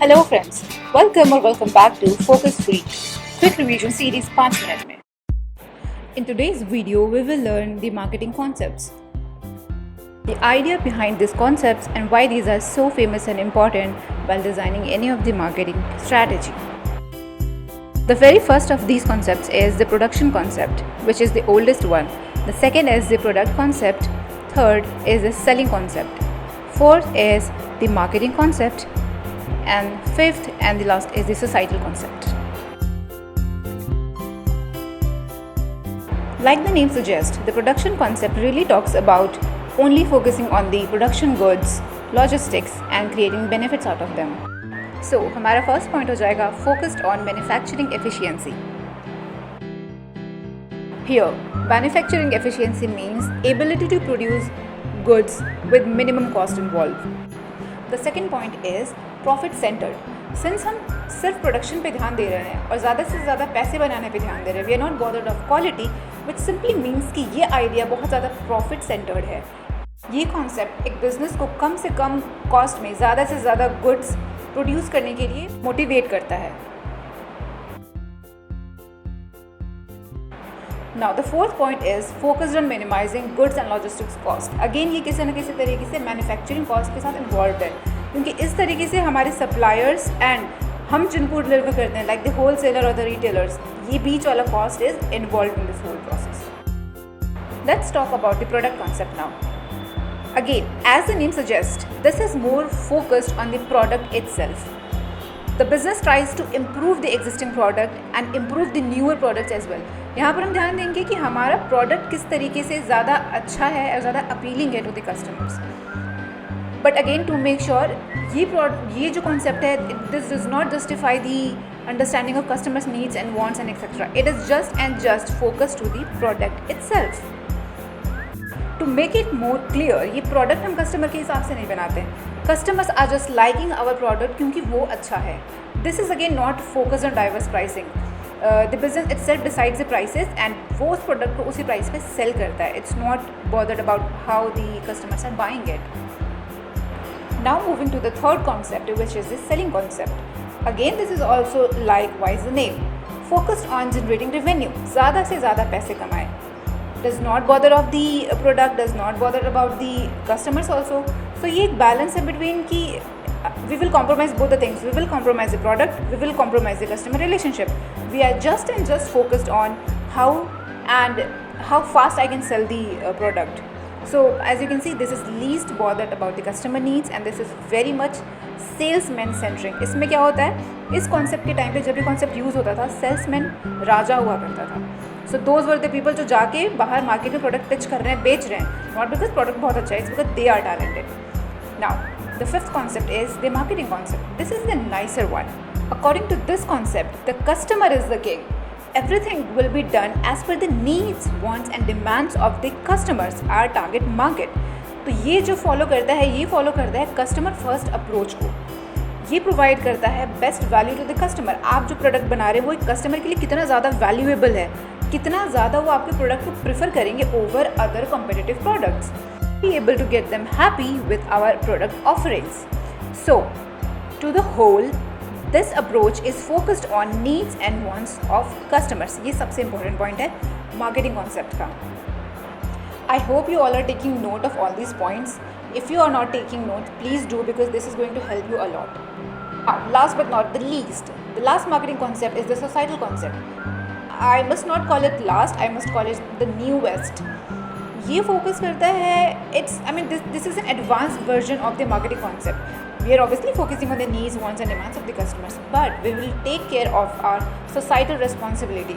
Hello friends, welcome back to Focus Freak, quick revision series 5 minute में. In today's video, we will learn the marketing concepts. The idea behind these concepts and why these are so famous and important while designing any of the marketing strategy. The very first of these concepts is the production concept, which is the oldest one. The second is the product concept. Third is the selling concept. Fourth is the marketing concept. And fifth and the last is the societal concept. Like the name suggests, the production concept really talks about only focusing on the production goods, logistics and creating benefits out of them. So, हमारा first point हो जाएगा focused on manufacturing efficiency. Here, manufacturing efficiency means ability to produce goods with minimum cost involved. The second point is profit centred. Since हम सिर्फ production पे ध्यान दे रहे हैं और ज़्यादा से ज़्यादा पैसे बनाने पे ध्यान दे रहे हैं, we are not bothered of quality, which simply means कि ये आइडिया बहुत ज़्यादा प्रॉफिट सेंटर्ड है. ये कॉन्सेप्ट एक बिज़नेस को कम से कम कॉस्ट में ज़्यादा से ज़्यादा गुड्स प्रोड्यूस करने के लिए मोटिवेट करता है. Now the fourth point is focused on minimizing goods and logistics cost. Again ये किसी न किसी तरीके से मैन्युफैक्चरिंग कॉस्ट के साथ इन्वॉल्व है, क्योंकि इस तरीके से हमारे सप्लायर्स एंड हम जिनको डिलीवर करते हैं लाइक द होलसेलर और द रिटेलर्स, ये बीच वाला cost is involve in this whole process. Let's talk about the product concept now. Again, as the name suggests, this is more focused on the product itself. The business tries to improve the existing product and improve the newer products as well. यहाँ पर हम ध्यान देंगे कि हमारा product किस तरीके से ज़्यादा अच्छा है और ज़्यादा अपीलिंग है to the customers. But again to make sure ये जो कॉन्सेप्ट है, this does not justify the understanding of customers needs and wants and etcetera. It is just and just focus to the product itself. To make it more clear, ये product हम customer के हिसाब से नहीं बनाते हैं. Customers are just liking our product क्योंकि वो अच्छा है. This is again not focus on diverse pricing. The business itself decides the prices and वो उस प्रोडक्ट को उसी प्राइस पे सेल करता है. It's not bothered about how the customers are buying it. Now moving to the third concept, which is the selling concept. Again, this is also likewise the name. Focused on generating revenue. ज़्यादा से ज़्यादा पैसे कमाए. Does not bother of the product, does not bother about the customers also. So ये एक balance है between कि we will compromise both the things. We will compromise the product, we will compromise the customer relationship. We are just focused on how fast I can sell the product. So as you can see, this is least bothered about the customer needs and this is very much salesman centric. इसमें क्या होता है, इस concept के time पे जब ये concept use होता था, सेल्समैन राजा हुआ करता था. So those were the people जो जाके बाहर मार्केट में प्रोडक्ट पिच कर रहे हैं, बेच रहे हैं, नॉट बिकॉज प्रोडक्ट बहुत अच्छा है, it's because they are talented. Now the fifth concept is the marketing concept. This is the nicer one. According to this concept, the customer is the king. Everything will be done as per the needs, wants and demands of the customers, our target market. तो ये जो follow करता है, ये follow करता है customer first approach को. ये प्रोवाइड करता है best value to the customer. आप जो प्रोडक्ट बना रहे हैं वो एक कस्टमर के लिए कितना ज़्यादा वैल्यूएबल है, कितना ज़्यादा वो आपके प्रोडक्ट को प्रेफर करेंगे over other competitive products. Be able to get them happy with our product offerings. So to the whole, this approach is focused on needs and wants of customers. ये सबसे important point है marketing concept का. I hope you all are taking note of all these points. If you are not taking note, please do, because this is going to help you a lot. Last but not the least, the last marketing concept is the societal concept. I must not call it last, I must call it the newest. ये focus करता है, it's I mean this is an advanced version of the marketing concept. We are obviously focusing on the needs, wants and demands of the customers, but we will take care of our societal responsibility.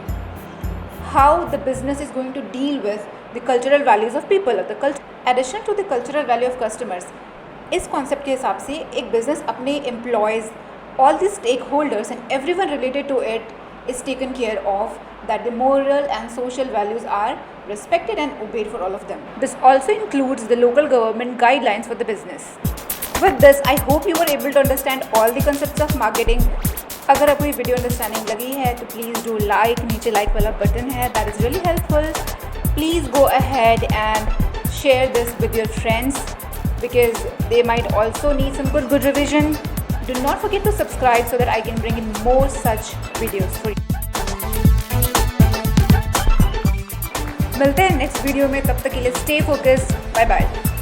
How the business is going to deal with the cultural values of people, addition to the cultural value of customers. इस concept के हिसाब से एक business अपने employees, all the stakeholders and everyone related to it is taken care of, that the moral and social values are respected and obeyed for all of them. This also includes the local government guidelines for the business. With this, I hope you were able to understand all the concepts of marketing. अगर आपको ये video understanding लगी है तो please do like. नीचे like वाला button है, that is really helpful. Please go ahead and share this with your friends because they might also need some good revision. Do not forget to subscribe so that I can bring in more such videos for you. मिलते हैं next video में, तब तक के लिए stay focused, bye bye.